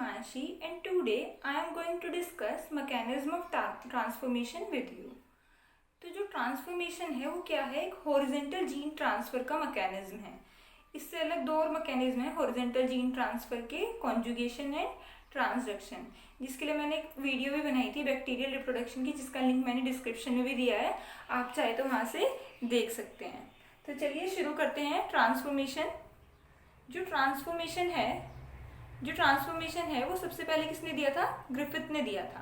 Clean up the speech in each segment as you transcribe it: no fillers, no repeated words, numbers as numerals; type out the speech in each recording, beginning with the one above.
Himanshi and today I am going to discuss mechanism of transformation with you. तो जो transformation है वो क्या है, एक हॉरिजेंटल जीन ट्रांसफ़र का मैकेनिज्म है। इससे अलग दो और मैकेनिज्म है हॉरिजेंटल जीन ट्रांसफ़र के, कॉन्जुगेशन एंड ट्रांसडक्शन, जिसके लिए मैंने एक वीडियो भी बनाई थी बैक्टीरियल रिप्रोडक्शन की, जिसका लिंक मैंने डिस्क्रिप्शन में भी दिया है, आप चाहे तो वहाँ से देख सकते हैं। तो चलिए शुरू करते हैं। ट्रांसफॉर्मेशन है वो सबसे पहले किसने दिया था? ग्रिफिथ ने दिया था।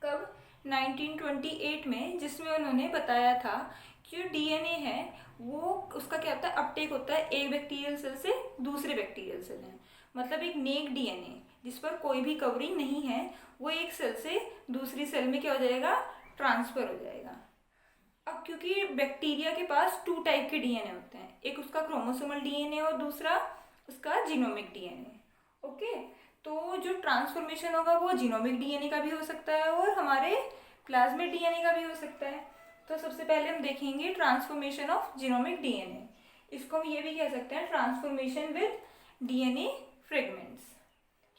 कब? 1928 में, जिसमें उन्होंने बताया था कि जो डीएनए है वो उसका क्या होता है, अपटेक होता है एक बैक्टीरियल सेल से दूसरे बैक्टीरियल सेल में। मतलब एक नेक डीएनए जिस पर कोई भी कवरिंग नहीं है, वो एक सेल से दूसरी सेल में क्या हो जाएगा, ट्रांसफ़र हो जाएगा। अब क्योंकि बैक्टीरिया के पास 2 टाइप के डीएनए होते हैं, एक उसका क्रोमोसोमल डीएनए और दूसरा उसका जीनोमिक डीएनए। ओके, तो जो ट्रांसफॉर्मेशन होगा वो जीनोमिक डीएनए का भी हो सकता है और हमारे प्लाज्मिड डीएनए का भी हो सकता है। तो सबसे पहले हम देखेंगे ट्रांसफॉर्मेशन ऑफ जीनोमिक डीएनए। इसको हम ये भी कह सकते हैं ट्रांसफॉर्मेशन विद डीएनए फ्रेगमेंट्स।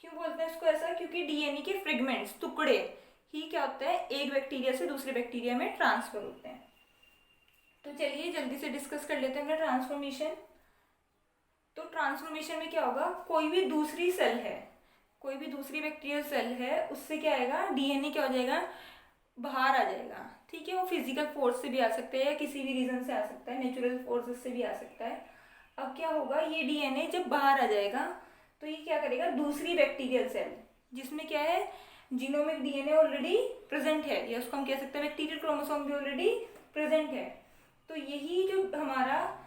क्यों बोलते हैं इसको ऐसा? क्योंकि डीएनए के फ्रेगमेंट्स, टुकड़े ही क्या होता है, एक बैक्टीरिया से दूसरे बैक्टीरिया में ट्रांसफर होते हैं। तो चलिए जल्दी से डिस्कस कर लेते हैं ट्रांसफॉर्मेशन। तो ट्रांसफॉर्मेशन में क्या होगा, कोई भी दूसरी सेल है, कोई भी दूसरी बैक्टीरियल सेल है, उससे क्या आएगा, डीएनए क्या हो जाएगा, बाहर आ जाएगा। ठीक है, वो फिजिकल फोर्स से भी आ सकता है या किसी भी रीजन से आ सकता है, नेचुरल फोर्सेस से भी आ सकता है। अब क्या होगा, ये डीएनए जब बाहर आ जाएगा तो ये क्या करेगा, दूसरी बैक्टीरियल सेल जिसमें क्या है, जीनोमिक डीएनए ऑलरेडी प्रेजेंट है, या उसको हम कह सकते हैं बैक्टीरियल क्रोमोसोम भी ऑलरेडी प्रेजेंट है। तो यही जो हमारा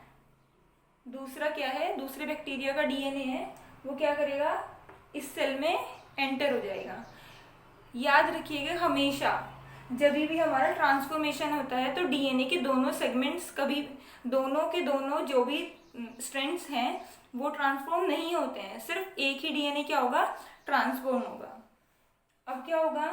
दूसरा क्या है, दूसरे बैक्टीरिया का डीएनए है, वो क्या करेगा, इस सेल में एंटर हो जाएगा। याद रखिएगा हमेशा जब भी हमारा ट्रांसफॉर्मेशन होता है तो डीएनए के दोनों सेगमेंट्स, कभी दोनों के दोनों जो भी स्ट्रैंड्स हैं वो ट्रांसफॉर्म नहीं होते हैं, सिर्फ एक ही डीएनए क्या होगा, ट्रांसफॉर्म होगा। अब क्या होगा,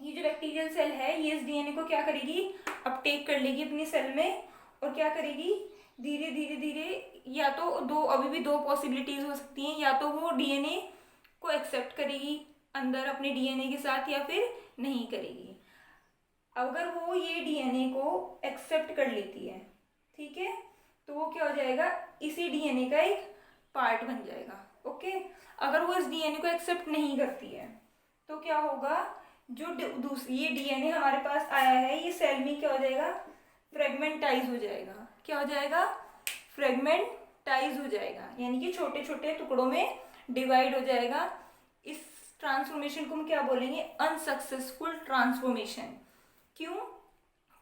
ये जो बैक्टीरियल सेल है ये इस डीएनए को क्या करेगी, अपटेक कर लेगी अपनी सेल में, और क्या करेगी, धीरे धीरे धीरे, या तो दो, अभी भी दो पॉसिबिलिटीज हो सकती हैं, या तो वो डीएनए को एक्सेप्ट करेगी अंदर अपने डीएनए के साथ, या फिर नहीं करेगी। अगर वो ये डीएनए को एक्सेप्ट कर लेती है, ठीक है, तो वो क्या हो जाएगा, इसी डीएनए का एक पार्ट बन जाएगा। ओके, अगर वो इस डीएनए को एक्सेप्ट नहीं करती है तो क्या होगा, जो ये डीएनए हमारे पास आया है ये सेल में क्या हो जाएगा, फ्रेगमेंटाइज हो जाएगा। क्या हो जाएगा, फ्रेगमेंटाइज हो जाएगा, यानी कि छोटे छोटे टुकड़ों में डिवाइड हो जाएगा। इस ट्रांसफॉर्मेशन को हम क्या बोलेंगे, अनसक्सेसफुल ट्रांसफॉर्मेशन। क्यों?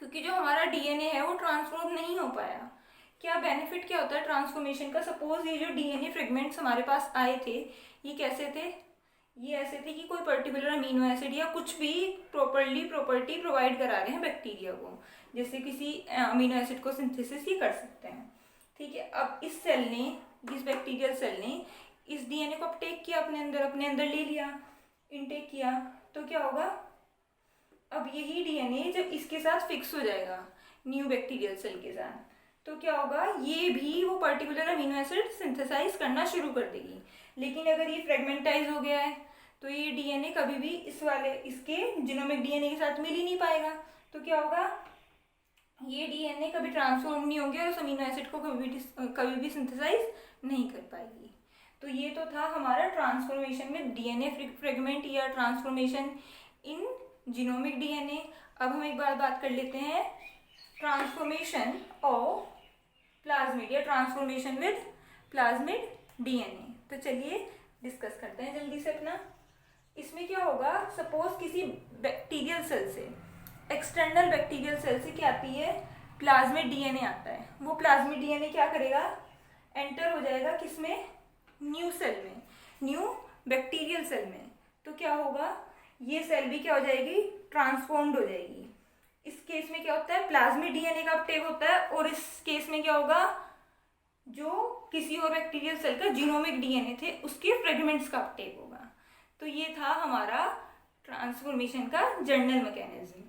क्योंकि जो हमारा डीएनए है वो ट्रांसफॉर्म नहीं हो पाया। क्या बेनिफिट क्या होता है ट्रांसफॉर्मेशन का? सपोज ये जो डीएनए फ्रेगमेंट्स हमारे पास आए थे, ये कैसे थे, ये ऐसे थे कि कोई पर्टिकुलर अमीनो एसिड या कुछ भी प्रॉपर्टी प्रोवाइड करा रहे हैं बैक्टीरिया को, जैसे किसी अमीनो एसिड को सिंथेसिस ही कर सकते हैं। ठीक है, अब इस सेल ने, इस बैक्टीरियल सेल ने इस डीएनए को अपटेक किया, अपने अंदर ले लिया, इनटेक किया, तो क्या होगा, अब यही डीएनए जब इसके साथ फिक्स हो जाएगा न्यू बैक्टीरियल सेल के साथ, तो क्या होगा, ये भी वो पर्टिकुलर अमीनो एसिड सिंथेसाइज करना शुरू कर देगी। लेकिन अगर ये फ्रेगमेंटाइज हो गया है तो ये डीएनए कभी भी इसके जीनोमिक डीएनए के साथ मिल ही नहीं पाएगा। तो क्या होगा, ये डीएनए कभी ट्रांसफॉर्म नहीं होंगे और उस अमीनो एसिड को कभी भी सिंथेसाइज नहीं कर पाएगी। तो ये तो था हमारा ट्रांसफॉर्मेशन में डीएनए फ्रेगमेंट या ट्रांसफॉर्मेशन इन जीनोमिक डीएनए। अब हम एक बार बात कर लेते हैं ट्रांसफॉर्मेशन ऑफ प्लाज्मिड या ट्रांसफॉर्मेशन विद प्लाज्मिड डीएनए। तो चलिए डिस्कस करते हैं जल्दी से अपना। इसमें क्या होगा, सपोज किसी बैक्टीरियल सेल से, एक्सटर्नल बैक्टीरियल सेल से क्या आती है, प्लाज्मिड डीएनए आता है। वो प्लाज्मिड डीएनए क्या करेगा, एंटर हो जाएगा किसमें, न्यू सेल में, न्यू बैक्टीरियल सेल में। तो क्या होगा, ये सेल भी क्या हो जाएगी, ट्रांसफॉर्म्ड हो जाएगी। इस केस में क्या होता है, प्लाज्मिड डीएनए का अपटेक होता है, और इस केस में क्या होगा, जो किसी और बैक्टीरियल सेल का जीनोमिक डीएनए थे उसके फ्रेगमेंट्स का अपटेक होगा। तो ये था हमारा ट्रांसफॉर्मेशन का जनरल मैकेनिज्म।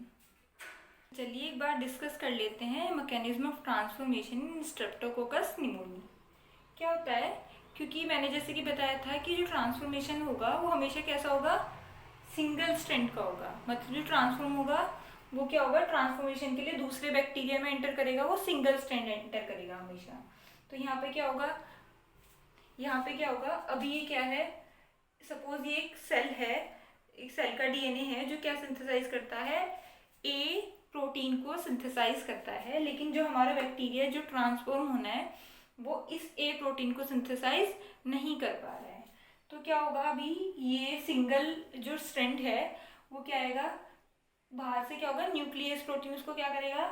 चलिए एक बार डिस्कस कर लेते हैं mechanism of transformation in Streptococcus pneumonia. क्या होता है क्योंकि मैंने जैसे कि बताया था कि जो ट्रांसफॉर्मेशन होगा वो हमेशा कैसा होगा, सिंगल स्ट्रैंड का होगा। मतलब जो ट्रांसफॉर्म होगा वो क्या होगा, ट्रांसफॉर्मेशन के लिए दूसरे बैक्टीरिया में एंटर करेगा, वो सिंगल स्ट्रैंड एंटर करेगा हमेशा। तो यहाँ पे क्या होगा, यहाँ पे क्या होगा, अभी ये क्या है, सपोज ये एक सेल है, एक सेल का डीएनए है जो क्या सिंथेसाइज करता है, ए प्रोटीन को सिंथेसाइज करता है। लेकिन जो हमारा बैक्टीरिया जो ट्रांसफॉर्म होना है वो इस ए प्रोटीन को सिंथेसाइज नहीं कर पा रहा है। तो क्या होगा, अभी ये सिंगल जो स्ट्रैंड है वो क्या आएगा, बाहर से क्या होगा, न्यूक्लियस प्रोटीन उसको क्या करेगा,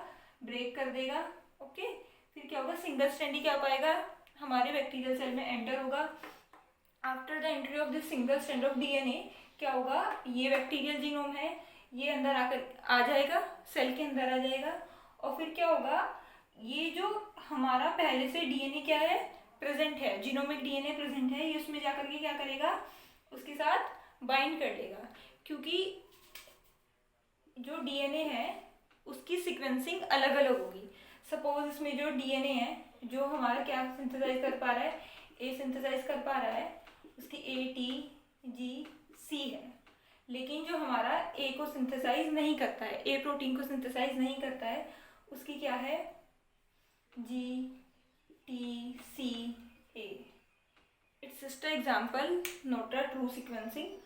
ब्रेक कर देगा। ओके, फिर क्या होगा, सिंगल स्ट्रैंड ही क्या पाएगा, हमारे बैक्टीरियल सेल में एंटर होगा। After the entry of this single strand of DNA क्या होगा, ये बैक्टीरियल जीनोम है, ये अंदर आकर आ जाएगा, सेल के अंदर आ जाएगा। और फिर क्या होगा, ये जो हमारा पहले से डीएनए क्या है, प्रेजेंट है, जीनोमिक डीएनए प्रेजेंट है, ये उसमें जाकर के क्या करेगा, उसके साथ बाइंड कर देगा। क्योंकि जो डीएनए है उसकी सीक्वेंसिंग अलग अलग होगी। सपोज इसमें जो डीएनए है जो हमारा क्या सिंथेसाइज कर पा रहा है, ए सिंथेसाइज कर पा रहा है, उसकी ए टी जी सी है। लेकिन जो हमारा ए को सिंथेसाइज नहीं करता है, ए प्रोटीन को सिंथेसाइज नहीं करता है, उसकी क्या है, G T C A. It's just example, not a true sequencing.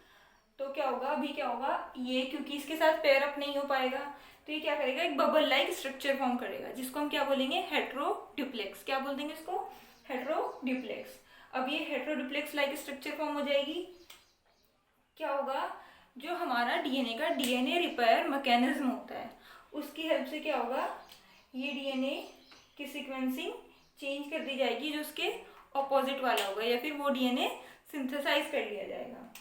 तो क्या होगा, अभी क्या होगा, ये क्योंकि इसके साथ पेयर अप नहीं हो पाएगा तो ये क्या करेगा, एक बबल लाइक स्ट्रक्चर फॉर्म करेगा जिसको हम क्या बोलेंगे, हेट्रोड्यूप्लेक्स। क्या बोल देंगे इसको, हेट्रोड्यूप्लेक्स। अब ये हेट्रोड्यूप्लेक्स लाइक स्ट्रक्चर फॉर्म हो जाएगी। क्या होगा, जो हमारा डीएनए का डीएनए रिपेयर मैकेनिज्म होता है उसकी हेल्प से क्या होगा, ये डीएनए की सीक्वेंसिंग चेंज कर दी जाएगी, जो उसके ऑपोजिट वाला होगा, या फिर वो डीएनए सिंथेसाइज कर लिया जाएगा।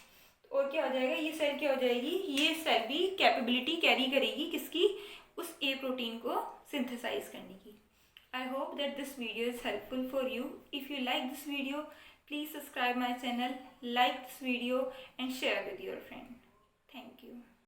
और क्या हो जाएगा, ये सेल क्या हो जाएगी, ये सेल भी कैपेबिलिटी कैरी करेगी किसकी, उस ए प्रोटीन को सिंथेसाइज करने की। I hope that this video is helpful for you. If you like this video, please subscribe my channel, like this video and share with your friend. Thank you.